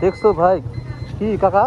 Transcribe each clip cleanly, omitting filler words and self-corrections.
দেখছো ভাই, কি কাকা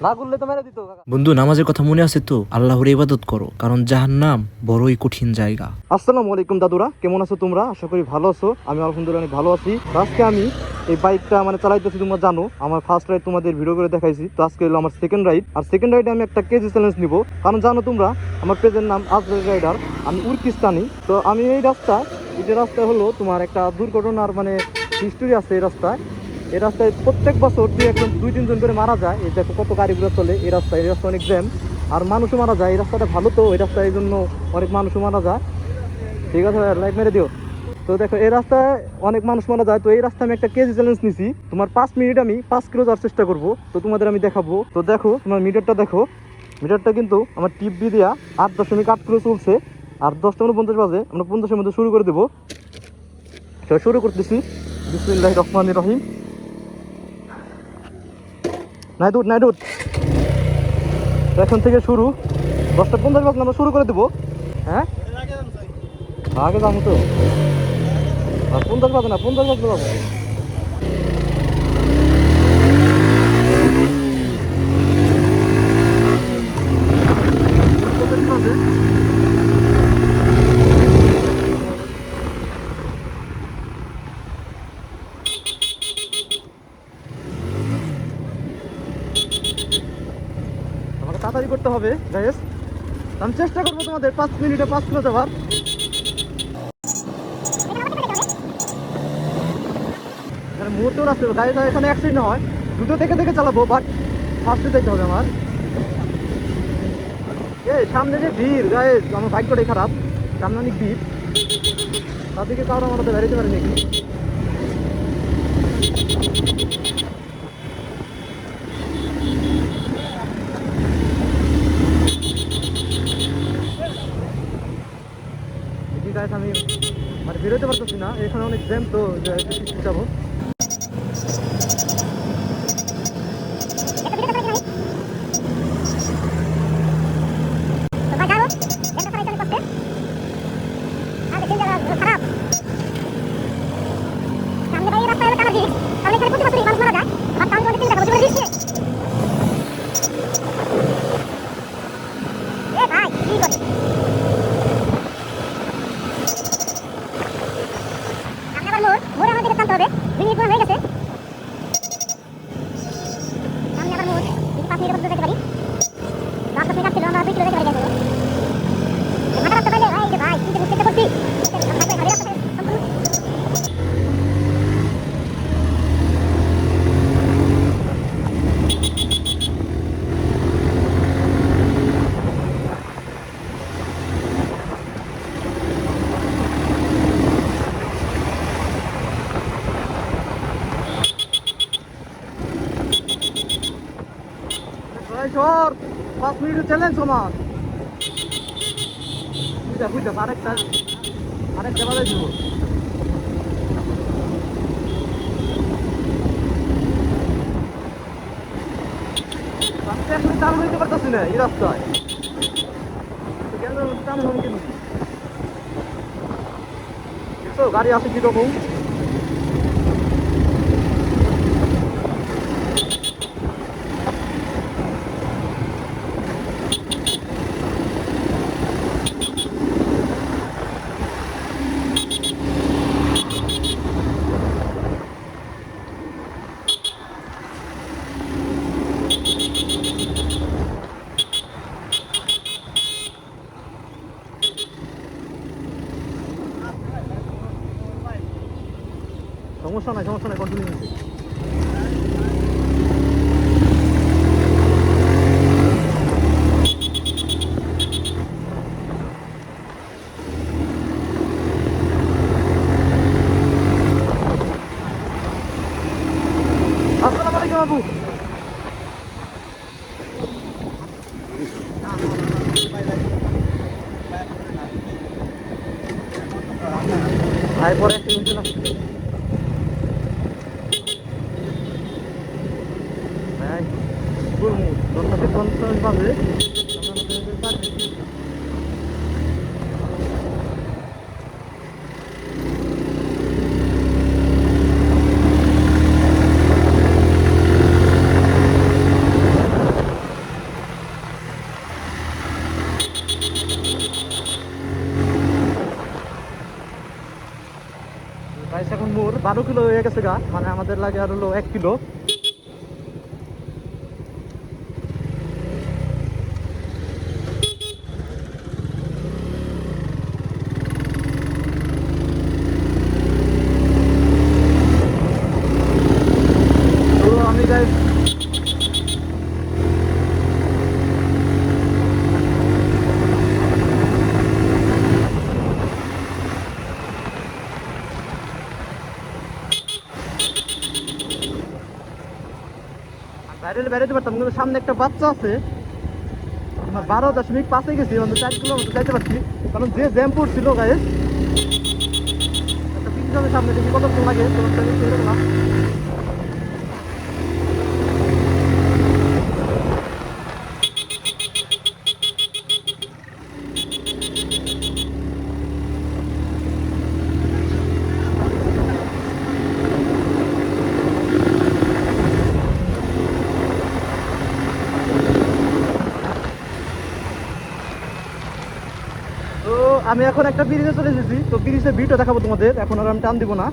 না করলে তো মেরে দিত কাকা। বন্ধু, নামাজের কথা মনে আছে তো? আল্লাহর ইবাদত করো, কারণ জাহান্নাম বড়ই কঠিন জায়গা। আসসালামু আলাইকুম দাদুরা, কেমন আছো তোমরা? আশা করি ভালো আছো। আমি আলহামদুলিল্লাহ অনেক ভালো আছি। তো আজকে আমি এই বাইকটা মানে চালাইতেছি, তোমরা জানো আমার ফার্স্ট রাইড তোমাদের ভিডিও করে দেখাইছি। তো আজকে হলো আমার সেকেন্ড রাইড, আর সেকেন্ড রাইডে আমি একটা কেজি চ্যালেঞ্জ নিব। কারণ জানো তোমরা আমার পেজের নাম আজরাইল রাইডার, আমি উর্কিস্তানি। তো আমি এই যে রাস্তা হলো তোমার একটা দুর্ঘটনার মানে হিস্টোরি আছে এই রাস্তায়। এই রাস্তায় প্রত্যেক বছর দুই তিনজন করে মারা যায়। এই দেখো কত গাড়িগুলো চলে এই রাস্তায়। এই রাস্তা অনেক জ্যাম, আর মানুষও মারা যায়। এই রাস্তাটা ভালো তো, এই রাস্তায় এই জন্য অনেক মানুষও মারা যায়। ঠিক আছে, লাইক মেরে দিও। তো দেখো এই রাস্তায় অনেক মানুষ মারা যায়। তো এই রাস্তায় আমি একটা কেজি চ্যালেঞ্জ নিছি। তোমার 5 মিনিট আমি 5 কিলো যাওয়ার চেষ্টা করব। তো তোমাদের আমি দেখাবো। তো দেখো তোমার মিটারটা দেখো, মিটারটা কিন্তু আমার টিপ দিয়ে দেওয়া 8.8 কিলো চলছে। আর 10:49 বাজে, আমরা 50-এর মধ্যে শুরু করে দেবো। তো শুরু করতেছি, বিসমিল্লাহির রহমানির রহিম। নাই দুধ। এখন থেকে শুরু, 10:50 বাজে আমরা শুরু করে দেবো। হ্যাঁ, আগে যাবো তো। আর 50 বাজে না, 50 বাজে যাবো। আমাকে তাড়াতাড়ি করতে হবে গাইস। আমি চেষ্টা করবো তোমাদের 5 মিনিটে 5 কিলো যাওয়ার। এখানে মুহূর্তেও আসতে হবে গাড়িটা, এখানে অ্যাক্সিডেন্ট হয়। দুটো দেখে দেখে চালাবো, বাট ফার্স্টে দেখতে হবে আমার। এই সামনে যে ভিড় গাইস, আমার ভাগ্যটাই খারাপ, সামনে অনেক ভিড়। তাদেরকে কারো আমাদের বেরোতে পারি নাকি। গাইস আমি মানে বেরোতে পারতেছি না, এখানে অনেক জ্যাম। তো যাবো। সর, 5 মিনিটের চ্যালেঞ্জ আমার। বুঝতে আরেকটা বাজার দিব। রাস্তায় এখন চালু হইতে পারতেছি না এই রাস্তায়। চালু হবে কিন্তু দেখছো গাড়ি আছে কিরকম। সমস্যা নাই কন্টিনিউ নিচ্ছে। আসসালামু আলাইকুম বাবু। পরে একটা ইঞ্জিন আসছে। হ্যাঁ, 10:50 বাজে। গাইস এখন মোর 12 কিলো হয়ে গেছে গা, মানে আমাদের লাগে আর হলো 1 কিলো। তো আমি গাইস বাইরে যেতে পারতাম, কিন্তু সামনে একটা বাচ্চা আছে। আমার 12.5 গেছি, মানে 4 কিলোমিটার যাইতে পারছি, কারণ যে জ্যাম পড়ছিল গাইস। একটা পিছনে যাবে, সামনে দেখি কতক্ষণ লাগে তোমার সাথে শেয়ার করলাম। তো আমি এখন একটা ব্রিজে চলে এসেছি, তো ব্রিজের ভিউটা দেখাবো তোমাদের। এখন আর আমি টান দিব না,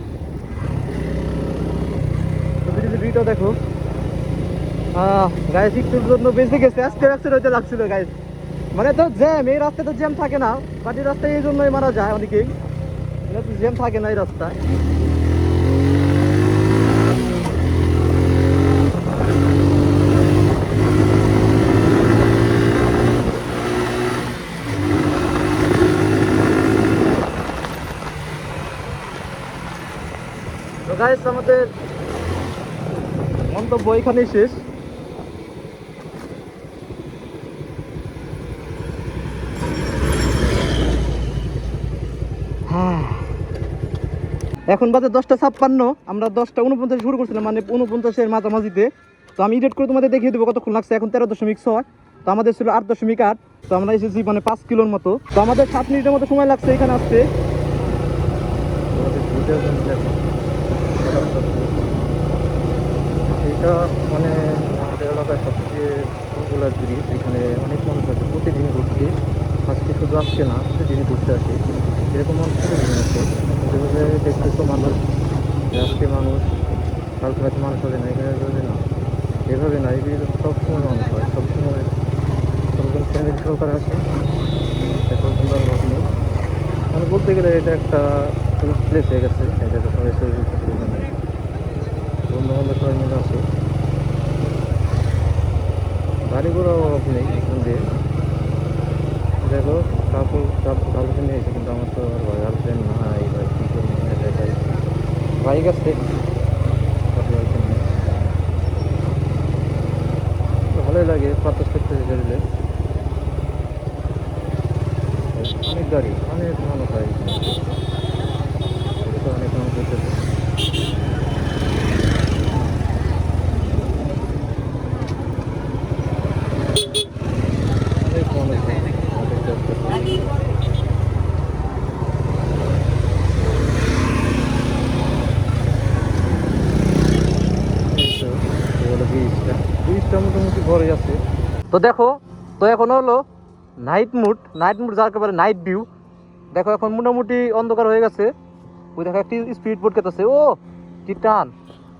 তো ব্রিজের ভিউটা দেখো। গাইস একটুর জন্য বেঁচে গেছে, আজকে অ্যাক্সিডেন্ট হইতে লাগছিল গাইস। মানে তো জ্যাম, এই রাস্তায় তো জ্যাম থাকে না, বাট এই রাস্তায় এই জন্যই মারা যায় অনেকেই, জ্যাম থাকে না এই রাস্তায়। তো গাইস আমাদের মন্তব্য এখানেই শেষ। এখন বাজে 10:56, আমরা 10:49 শুরু করছিলাম, মানে 49-এর মাঝামাঝিতে। তো আমি এডিট করে তোমাদের দেখিয়ে দেবো কতক্ষণ লাগছে। এখন 13.6, তো আমাদের ছিল 8.8। তো আমরা এসেছি মানে 5 কিলোর মতো। তো আমাদের 7 মিনিটের মতো সময় লাগছে এখানে আসতে। এটা মানে আমাদের এলাকায় সবচেয়ে পপুলার ব্রিজ। এখানে অনেক মানুষ আছে প্রতিদিন ঘুরতে, আজকে শুধু আসছে না, প্রতিদিনই ঘুরতে আসে। এরকম মানুষ প্রতিদিন আছে, যেভাবে দেখতেছো মানুষ, আজকে মানুষ, কালকে হয়তো মানুষ হবে না, এখানে এভাবে না, এভাবে না। এই ব্রিজে সবসময় মানুষ হয়, সবসময় সবজন ফ্যামিলি সহকারে আসে, এখন সুন্দর ভাব নেই। মানে বলতে গেলে এটা একটা টুরিস্ট প্লেস হয়ে গেছে, এটাকে সবাই বন্ধু বান্ধব সবাই মিলে আসে। গাড়ি ঘোড়ার অভাব নেই এখান দিয়ে। দেখো গার্লফ্রেন্ড নিয়েছে, কিন্তু আমার তো গার্লফ্রেন্ড নাই ভাই, কী করবো ভাই, বাইক আছে গার্লফ্রেন্ড নেই। তো ভালোই লাগে বাতাস করতেছে শরীরে, অনেক গাড়ি, অনেক মানুষ হয় এখানে, অনেক মানুষ হচ্ছে। অনেক মানুষ হয়, অনেক যাচ্ছে। ব্রিজটা মোটামুটি ঘরে আছে। তো দেখো, তো এখন হলো নাইট মুড যার একেবারে নাইট ভিউ। দেখো এখন মোটামুটি অন্ধকার হয়ে গেছে। ওই দেখো একটি স্পিড বোট কেটেছে, ও কি টান।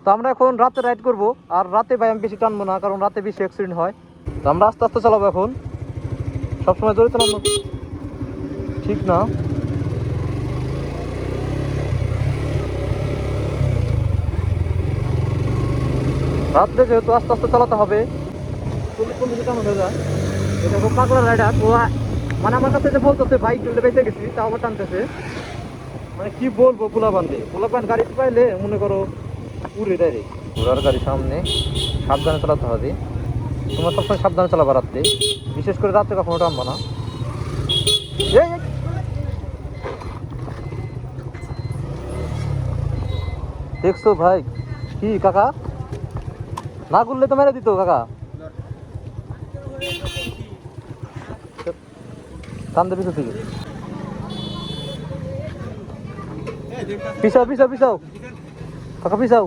তো আমরা এখন রাতে রাইড করব, আর রাতে ভাই আমি বেশি টানবো না, কারণ রাতে বেশি অ্যাক্সিডেন্ট হয়। তো আমরা আস্তে আস্তে চালাবো এখন, সবসময় জোরে চালানো ঠিক না। রাত্রে যেহেতু আস্তে আস্তে চালাতে হবে, 40-50 টানো হয়ে যায়। এটা খুব পাগলা রাইডার, ও মানে আমার কাছে যে বলতেছে বাইক চলতে বেঁচে গেছি, তা আবার টানতেছে। মানে কি বলবো, পোলাপান গাড়ি পাইলে মনে করো উড়ে ডাইরেক্ট। ঘোড়ার গাড়ি সামনে, সাবধানে চালাতে হবে। তোমার সবসময় সাবধানে চালাবা রাত্রে, বিশেষ করে রাত্রে কখনো টানবো না। এই, এই। দেখছো ভাই, কি কাকা না করলে তো মেরে দিত কাকা। কান্দে পিছু থেকে পিছাও কাকা, পিছাও।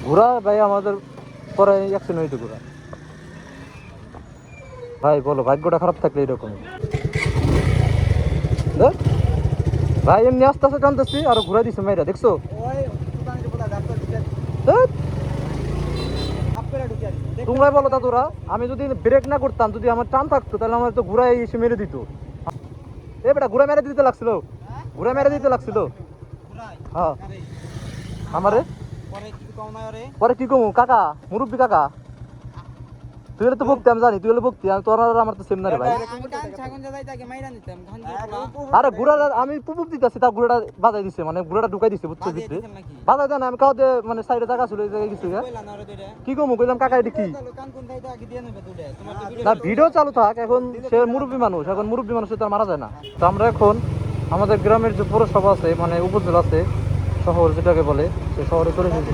ঘোড়া ভাই আমাদের পরে অ্যাক্সিডেন্ট হইতো ঘোড়া। ভাই বলো, ভাগ্যটা খারাপ থাকলে এরকম। ভাই এমনি আস্তে আস্তে টানতেছি আর ঘুরাই দিছে মেয়েরা, দেখছো? ধ্যাৎ, তোমরাই বলো দাদুরা, আমি যদি ব্রেক না করতাম, যদি আমার টান থাকতো, তাহলে আমার তো ঘুরাই এসে মেরে দিত। এ বেটা ঘুরা মেরে দিতে লাগছিল, ঘুরা মেরে দিতে লাগছিল। হ্যাঁ আমারে পরে কি কমু কাকা, মুরব্বী কাকা, তুই হলে তো ভক্তি, আমি জানি তুই হলে ভক্তি, আমি তোর আর আমার তো সেম না রে ভাই। আরে ঘুরাটা আমি পুপুপ দিতেছি, তা ঘুরাটা বাজাই দিছে, মানে ঘুরাটা ঢুকাই দিছে, বুঝতে দিচ্ছে বাজাই দেয় না, আমি কাউতে মানে সাইডে জায়গা ছিল এই জায়গায় কিছু কি কমু কইলাম কাকা এটা কি না, ভিডিও চালু থাক, এখন সে মুরব্বী মানুষ, এখন মুরব্বী মানুষ তো আর মারা যায় না। তো আমরা এখন আমাদের গ্রামের যে পৌরসভা আছে, মানে উপজেলা আছে, শহর যেটাকে বলে, সে শহরে চলে এসেছি।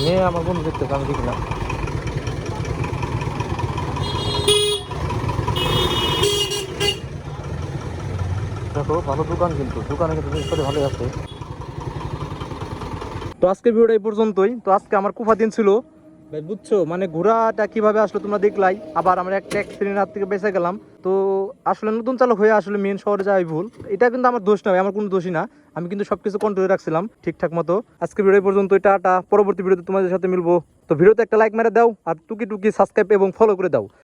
মেয়ে আমার বন্ধু দেখতেছে, আমি দেখি না। দেখো ভালো দোকান, কিন্তু দোকানে কিন্তু জিনিসপত্র ভালোই আছে। তো আজকে ভিডিওটা এই পর্যন্তই। তো আজকে আমার কুফা দিন ছিল ভাই, বুঝছো, মানে ঘোড়াটা কিভাবে আসলো তোমরা দেখলাই, আবার আমরা একটা অ্যাক্সিডেন্ট হাত থেকে বেঁচে গেলাম। তো আসলে নতুন চালক হয়ে আসলে মেন শহরে যাওয়াই ভুল, এটা কিন্তু আমার দোষ নয়, আমার কোনো দোষই না, আমি কিন্তু সবকিছু কন্ট্রোলে রাখছিলাম ঠিকঠাক মতো। আজকে ভিডিও এই পর্যন্ত, টাটা, পরবর্তী ভিডিওতে তোমাদের সাথে মিলবো। তো ভিডিওতে একটা লাইক মেরে দাও, আর টুকি টুকি সাবস্ক্রাইব এবং ফলো করে দাও।